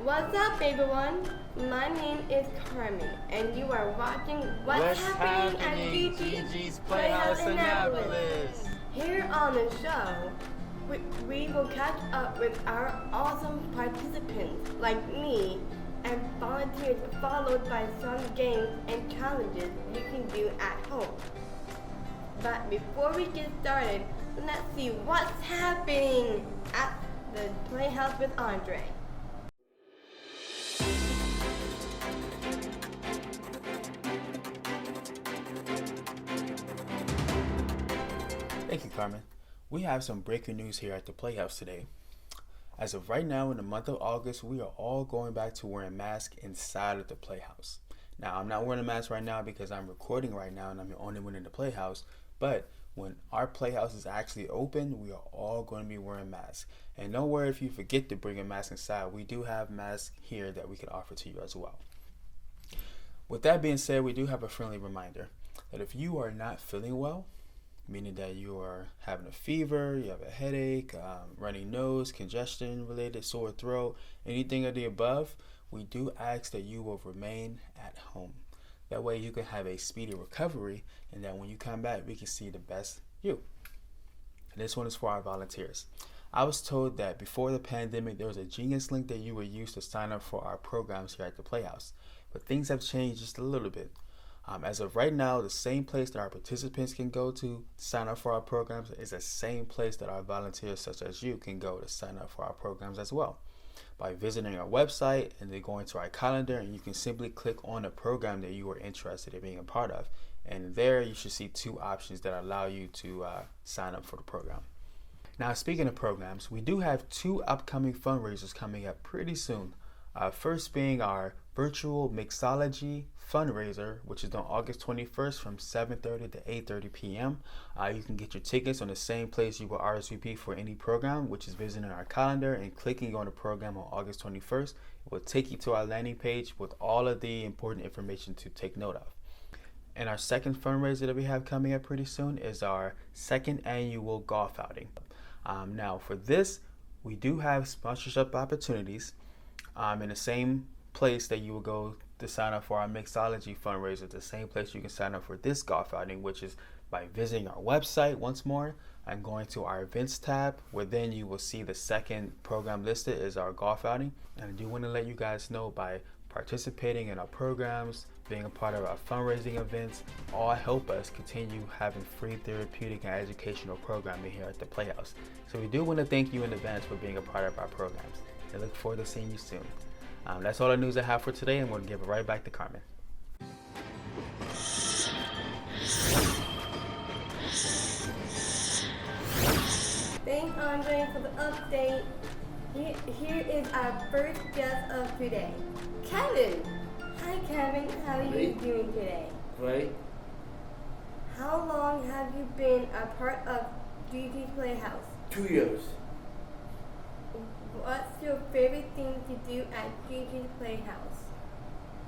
What's up, everyone? My name is Carmen, and you are watching What's Happening at GiGi's Playhouse Annapolis. Here on the show, we will catch up with our awesome participants like me and volunteers, followed by some games and challenges you can do at home. But before we get started, let's see what's happening at the Playhouse with Andre. Thank you, Carmen. We have some breaking news here at the Playhouse today. As of right now, in the month of August, we are all going back to wearing masks inside of the Playhouse. Now, I'm not wearing a mask right now because I'm recording right now and I'm the only one in the Playhouse, but when our Playhouse is actually open, we are all going to be wearing masks. And don't worry if you forget to bring a mask inside. We do have masks here that we can offer to you as well. With that being said, we do have a friendly reminder that if you are not feeling well, meaning that you are having a fever, you have a headache, runny nose, congestion related, sore throat, anything of the above, we do ask that you will remain at home. That way you can have a speedy recovery, and that when you come back, we can see the best you. And this one is for our volunteers. I was told that before the pandemic, there was a GiGi's link that you would use to sign up for our programs here at the Playhouse. But things have changed just a little bit. As of right now, the same place that our participants can go to sign up for our programs is the same place that our volunteers such as you can go to sign up for our programs as well. By visiting our website and then going to our calendar, and you can simply click on a program that you are interested in being a part of. And there you should see two options that allow you to sign up for the program. Now, speaking of programs, we do have two upcoming fundraisers coming up pretty soon. First being our virtual mixology fundraiser, which is on August 21st from 7:30 to 8:30 p.m. You can get your tickets on the same place you will RSVP for any program, which is visiting our calendar and clicking on the program on August 21st. It will take you to our landing page with all of the important information to take note of. And our second fundraiser that we have coming up pretty soon is our second annual golf outing. Now for this, we do have sponsorship opportunities in the same place that you will go to sign up for our mixology fundraiser, the same place you can sign up for this golf outing, which is by visiting our website once more and going to our events tab, where then you will see the second program listed is our golf outing. And I do want to let you guys know, by participating in our programs, being a part of our fundraising events, all help us continue having free therapeutic and educational programming here at the Playhouse. So we do want to thank you in advance for being a part of our programs, and look forward to seeing you soon. That's all the news I have for today. I'm going to give it right back to Carmen. Thanks, Andre, for the update. Here is our first guest of today, Kevin. Hi, Kevin. How are you doing today? Great. How long have you been a part of GiGi's Playhouse? 2 years. What's your favorite thing to do at GiGi's Playhouse?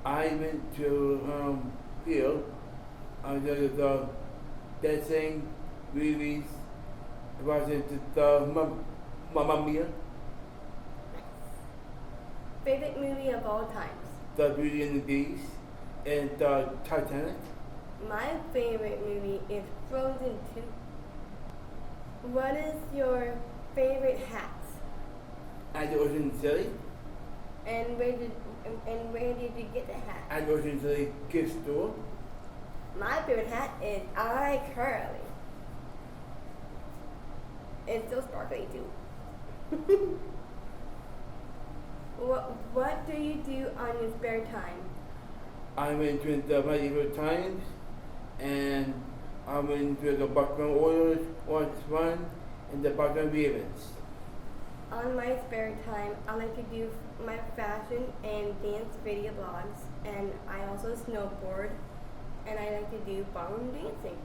I went to field. I did dancing, movies, watching the Mamma Mia, Favorite movie of all times? The Beauty and the Beast, and the Titanic. My favorite movie is Frozen 2. What is your favorite hat? At the Ocean City. And where did you get the hat? At the Ocean City gift store. My favorite hat is iCurly. It's so sparkly too. What do you do on your spare time? I went to the Medieval Times, and I went to the background orders, watch fun, and the background events. On my spare time, I like to do my fashion and dance video blogs, and I also snowboard, and I like to do ballroom dancing.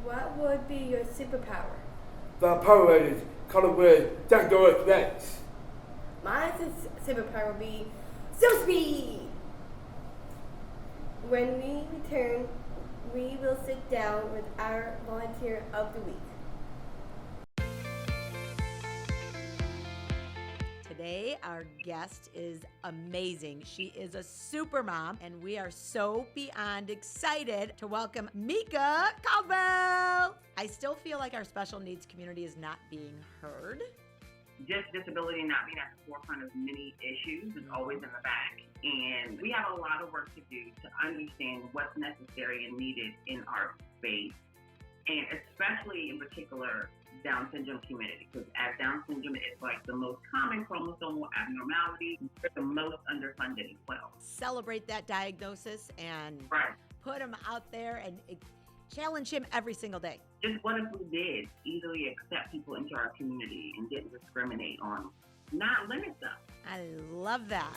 What would be your superpower? The Power Rangers, color red, Dr. Rex. My superpower would be super speed. When we return, we will sit down with our volunteer of the week. Today, our guest is amazing. She is a super mom, and we are so beyond excited to welcome Mika Caldwell. I still feel like our special needs community is not being heard. Just disability not being at the forefront of many issues is always in the back. And we have a lot of work to do to understand what's necessary and needed in our space, and especially in particular Down syndrome community, because as Down syndrome is like the most common chromosomal abnormality, it's the most underfunded as well. Celebrate that diagnosis and Right. put him out there and challenge him every single day. Just what if we did easily accept people into our community and didn't discriminate on, not limit them? I love that.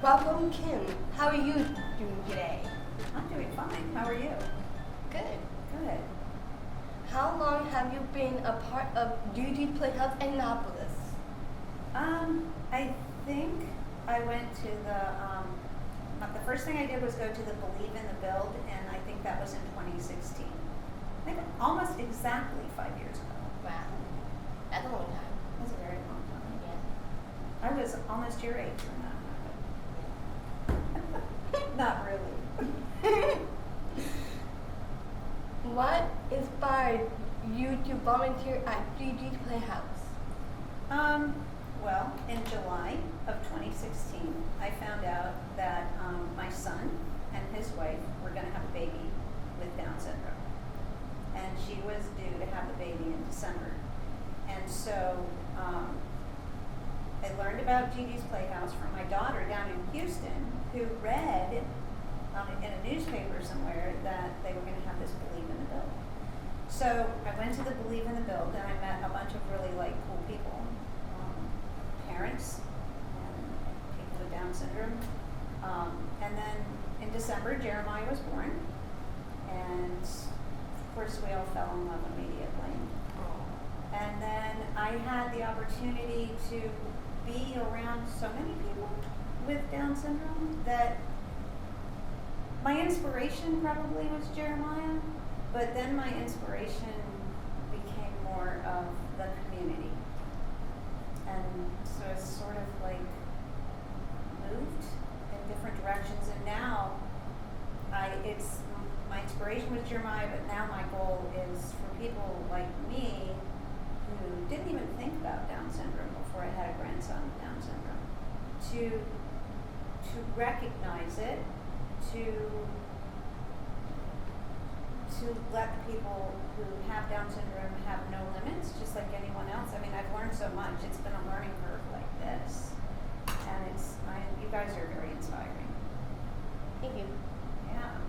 Welcome, Kim. How are you doing today? I'm doing fine. How are you? Good. Good. How long have you been a part of GiGi's Playhouse Annapolis? I think I went to the first thing I did was go to the Believe in the Build, and I think that was in 2016. I think almost exactly 5 years ago. Wow. That's a long time. That's a very long time. Yeah. I was almost your age when that happened. Not really. What inspired you to volunteer at GiGi's Playhouse? Well, in July of 2016, I found out that my son and his wife were going to have a baby with Down syndrome. And she was due to have the baby in December. And so I learned about GiGi's Playhouse from my daughter down in Houston, who read in a newspaper somewhere that they were going to have this Believe in the Build. So I went to the Believe in the Build, and I met a bunch of really cool people, parents and people with Down syndrome. And then in December, Jeremiah was born, and of course we all fell in love immediately. And then I had the opportunity to be around so many people with Down syndrome that my inspiration probably was Jeremiah, but then my inspiration became more of the community. And so it's sort of moved in different directions. And now it's my inspiration was Jeremiah, but now my goal is for people like me who didn't even think about Down syndrome before I had a grandson with Down syndrome, to recognize it, to let people who have Down syndrome have no limits, just like anyone else. I mean, I've learned so much. It's been a learning curve like this, and you guys are very inspiring. Thank you. Yeah.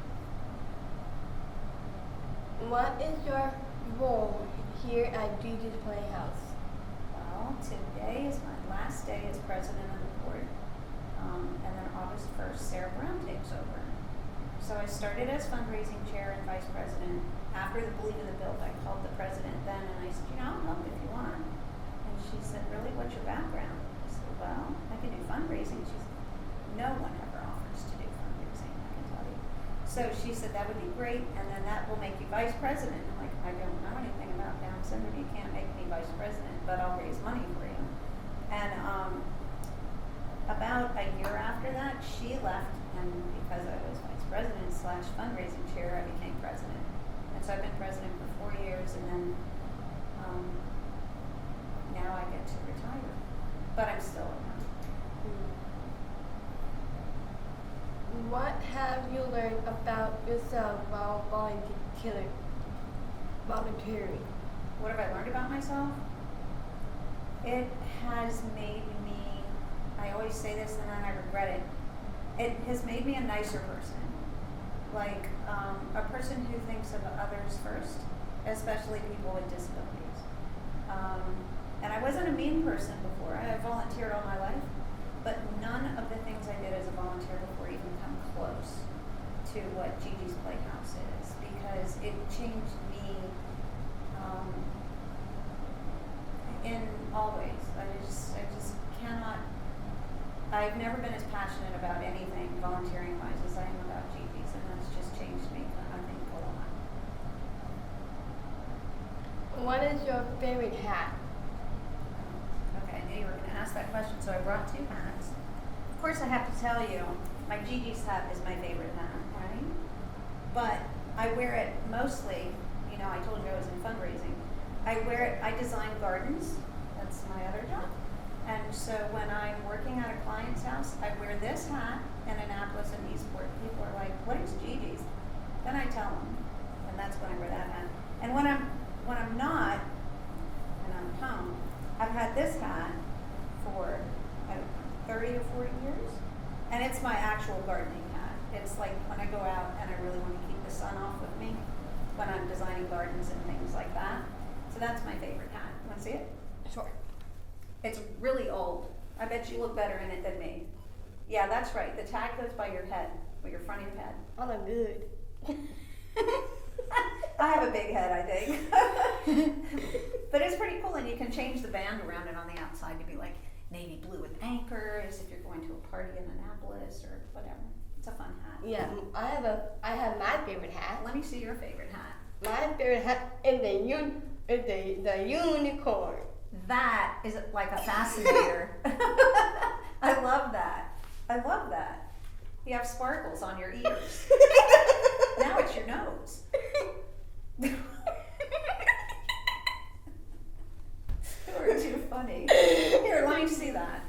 What is your role here at GiGi's Playhouse? Well, today is my last day as president of the board, and then August 1st, Sarah Brown takes over. So I started as fundraising chair and vice president. After the Believe in the Build, I called the president then, and I said, I'll help if you want. And she said, really, what's your background? I said, well, I can do fundraising. She said, no one ever offers to do fundraising, I can tell you. So she said, that would be great, and then that will make you vice president. I'm like, I don't know anything about Down syndrome. You can't make me vice president, but I'll raise money for you. And about a year after that, she left, and because I was vice president / fundraising chair, I became president. And so I've been president for 4 years, and then now I get to retire. But I'm still around. What have you learned about yourself while volunteering? What have I learned about myself? It has made me, I always say this and then I regret it, it has made me a nicer person. A person who thinks of others first, especially people with disabilities. And I wasn't a mean person before. I volunteered all my life, but none of the things I did as a volunteer before even come close to what GiGi's Playhouse is, because it changed me in all ways. I just cannot. I've never been as passionate about anything volunteering wise as I am about GiGi's, and that's just changed me, I think, a lot. What is your favorite hat? Okay, I knew you were going to ask that question, so I brought 2 hats. Of course, I have to tell you, my GiGi's hat is my favorite hat, right? But I wear it mostly, you know, I told you I was in fundraising. I wear it, I design gardens, that's my other job. And so when I'm working at a client's house, I wear this hat in Annapolis and Eastport. People are like, what is GiGi's? Then I tell them, and that's when I wear that hat. And when I'm not, and I'm at home, I've had this hat for, I don't know, 30 or 40 years. And it's my actual gardening hat. It's like when I go out and I really want to keep the sun off of me, when I'm designing gardens and things like that. So that's my favorite hat. You want to see it? Sure. It's really old. I bet you look better in it than me. Yeah, that's right. The tag goes by your head, or your front of your head. I look good. I have a big head, I think. But it's pretty cool, and you can change the band around it on the outside to be like navy blue with anchors if you're going to a party in Annapolis or whatever. It's a fun hat. Yeah, I have my favorite hat. Let me see your favorite hat. My favorite hat is the unicorn. That is like a fascinator. I love that. I love that. You have sparkles on your ears. Now it's your nose. You are too funny. Here, let me see that.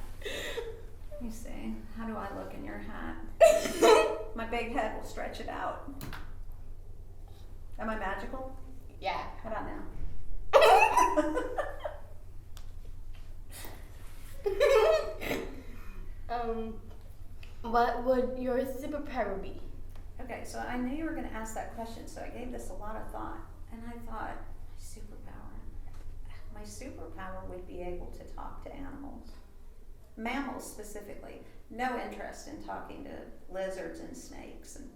Let me see. How do I look in your hat? My big head will stretch it out. Am I magical? Yeah. How about now? What would your superpower be? Okay, so I knew you were going to ask that question, so I gave this a lot of thought. And I thought, my superpower would be able to talk to animals. Mammals specifically. No interest in talking to lizards and snakes and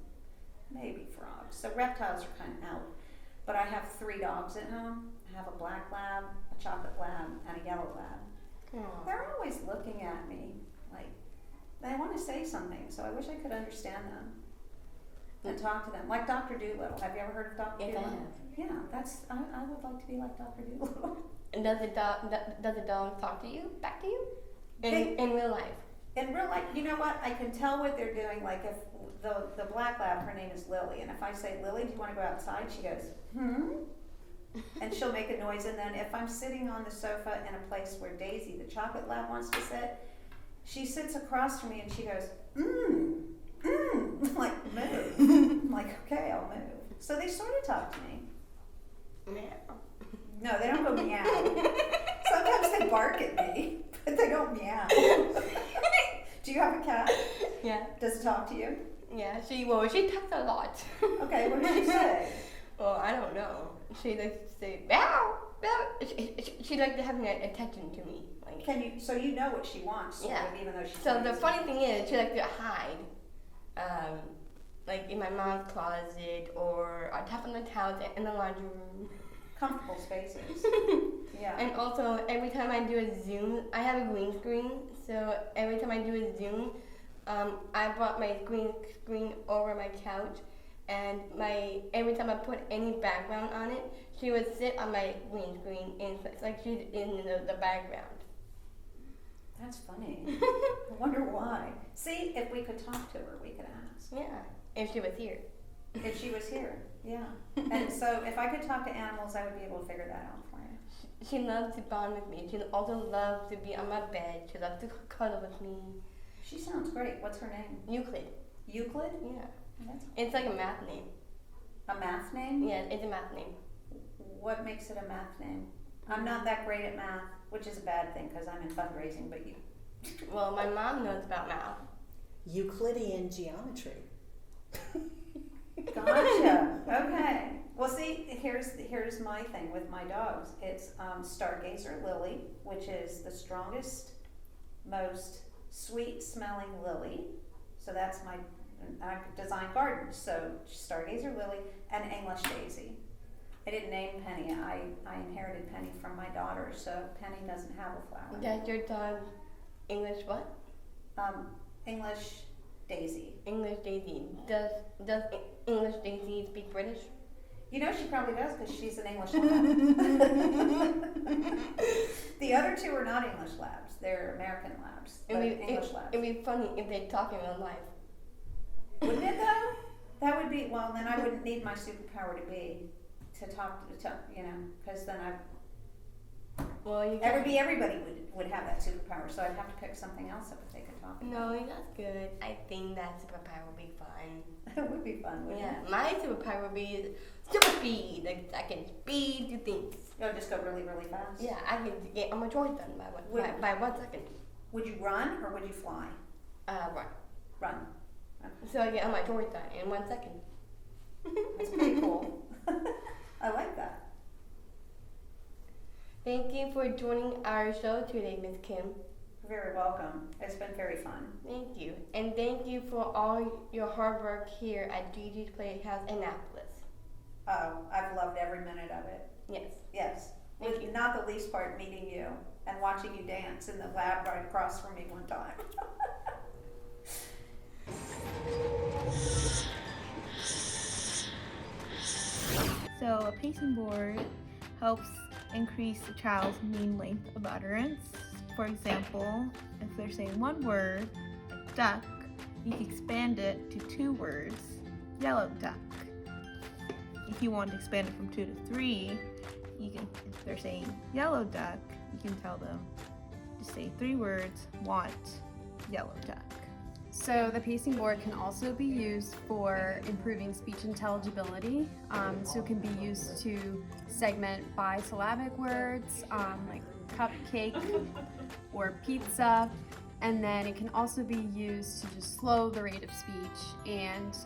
maybe frogs. So reptiles are kind of out. But I have 3 dogs at home. I have a black lab, a chocolate lab, and a yellow lab. Aw. They're always looking at me like they want to say something, so I wish I could understand them and talk to them. Like Dr. Dolittle. Have you ever heard of Dr. Yes, I Dolittle? have. Yeah, I would like to be like Dr. Dolittle. And does the dog talk to you, back to you? In real life? In real life, you know what? I can tell what they're doing. Like if the black lab, her name is Lily, and if I say, Lily, do you want to go outside? She goes, and she'll make a noise. And then if I'm sitting on the sofa in a place where Daisy, the chocolate lab, wants to sit, she sits across from me and she goes, like, move. I'm like, okay, I'll move. So they sort of talk to me. Meow. No, they don't go meow. Sometimes they bark at me, but they don't meow. Do you have a cat? Yeah. Does it talk to you? Yeah, she talks a lot. Okay, what does she say? Well, I don't know. She likes to say meow, meow. She likes to have attention to me. Like, So you know what she wants, sort yeah. of, even though she's So the crazy. funny thing is, she likes to hide, like in my mom's closet, or I tap on the towels in the laundry room. Comfortable spaces. Yeah. And also, every time I do a Zoom, I have a green screen. So every time I do a Zoom, I brought my green screen over my couch, and every time I put any background on it, she would sit on my green screen, and it's like she's in the background. That's funny. I wonder why. See, if we could talk to her, we could ask. Yeah, if she was here. If she was here, yeah. And so if I could talk to animals, I would be able to figure that out for you. She loves to bond with me. She also loves to be on my bed. She loves to cuddle with me. She sounds great. What's her name? Euclid. Euclid? Yeah. That's It's like a math name. a math name? Yeah, it's a math name. What makes it a math name? I'm not that great at math, which is a bad thing because I'm in fundraising, but you. Well, my mom knows about math. Euclidean geometry. Gotcha. Okay. Well, see, here's my thing with my dogs. It's Stargazer Lily, which is the strongest, most sweet-smelling lily. So that's I design gardens. So Stargazer Lily and English Daisy. I didn't name Penny. I inherited Penny from my daughter, so Penny doesn't have a flower. Does your dog English what? English Daisy. English Daisy. Does English Daisy speak British? You know she probably does because she's an English lab. The other two are not English labs. They're American labs. But English labs. It'd be funny if they talk in real life. Wouldn't it though? That would be, well, then I wouldn't need my superpower to be to talk to, you know, because then Well, you everybody would have that superpower, so I'd have to pick something else if they could talk. No, that's good. I think that superpower would be fun. It would be fun, wouldn't Yeah, it? my superpower would be super speed. Like I can speed to things. You'll just go really, really fast? Yeah, I can get all my chores done by 1 second. Would you run or would you fly? Right. Run. Okay. So I get all my chores done in 1 second. That's pretty cool. I like that. Thank you for joining our show today, Miss Kim. You're very welcome. It's been very fun. Thank you. And thank you for all your hard work here at GiGi's Playhouse Annapolis. Oh, I've loved every minute of it. Yes. Yes. Thank With you. not the least part meeting you and watching you dance in the lab right across from me one time. So a pacing board helps increase the child's mean length of utterance. For example, if they're saying one word, like duck, you can expand it to 2 words, yellow duck. If you want to expand it from 2 to 3, you can, if they're saying yellow duck, you can tell them to say 3 words, want yellow duck. So the pacing board can also be used for improving speech intelligibility. So it can be used to segment bisyllabic words like cupcake or pizza. And then it can also be used to just slow the rate of speech and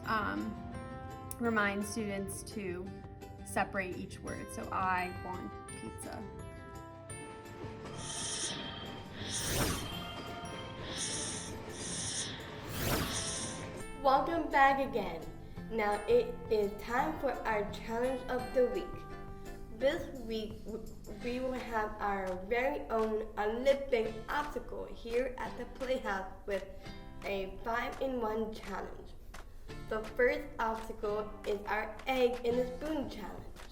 remind students to separate each word. So I want pizza. Welcome back again. Now it is time for our challenge of the week. This week we will have our very own Olympic obstacle here at the Playhouse with a 5-in-1 challenge. The first obstacle is our egg in the spoon challenge.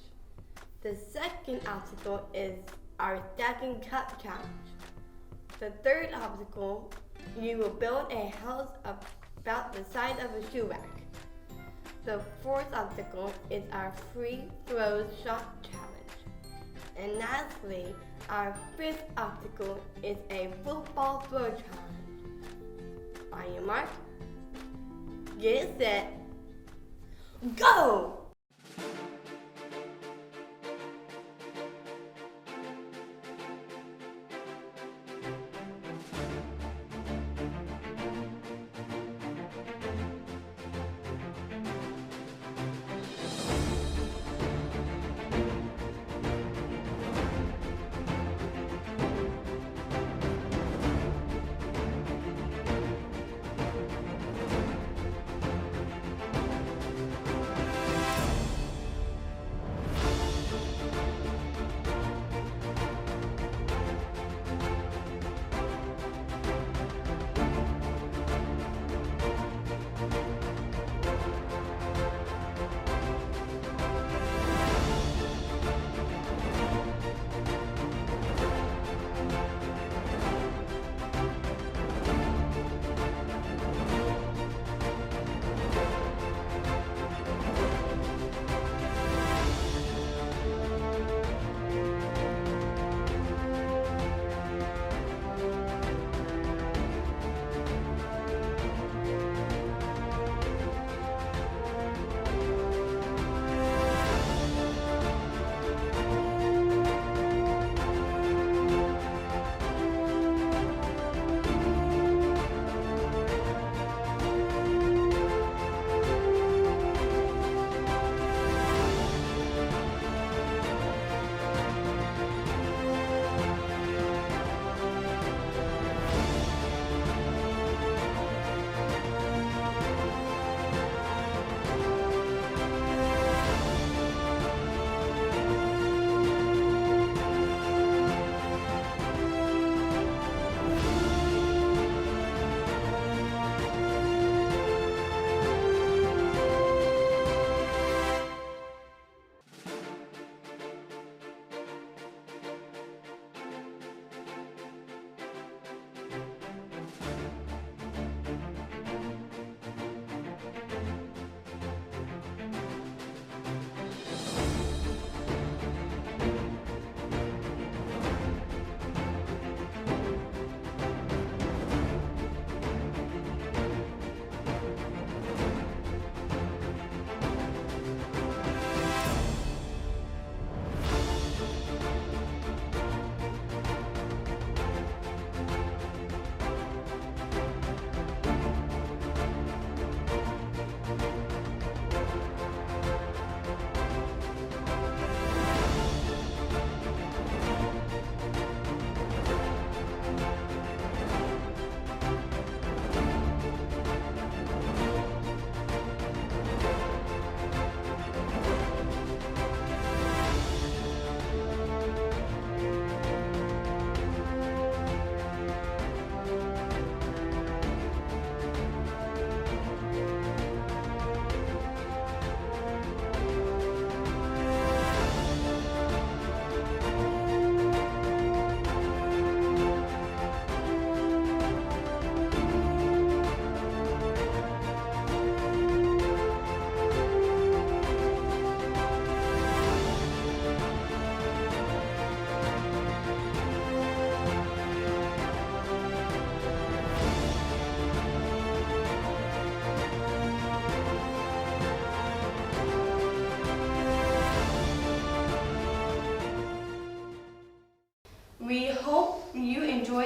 The second obstacle is our stacking cup challenge. The third obstacle, you will build a house about the size of a shoe rack. The fourth obstacle is our free throw shot challenge. And lastly, our fifth obstacle is a football throw challenge. On your mark, get set, go!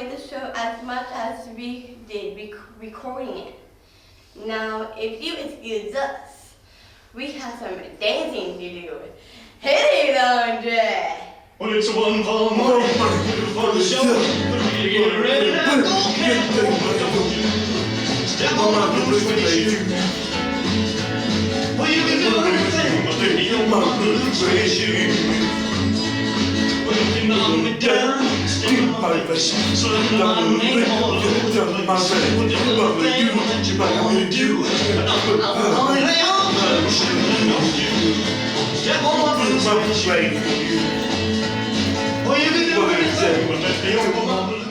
enjoyed the show as much as we did recording it. Now, if you excuse us, we have some dancing to do. Hit it, Andre! Well, it's a one-pound morning for the show. We're getting ready now. Step on my blue suede shoe. Well, you can do anything but baby, you're my blue suede shoe. Well, you can knock me down, step on my face, slam my name all over the place. Well, do everything that you want me to do. I'll only lay on my shoe and know you. Step on my blue suede shoe. Well, you can do anything but baby, you're my blue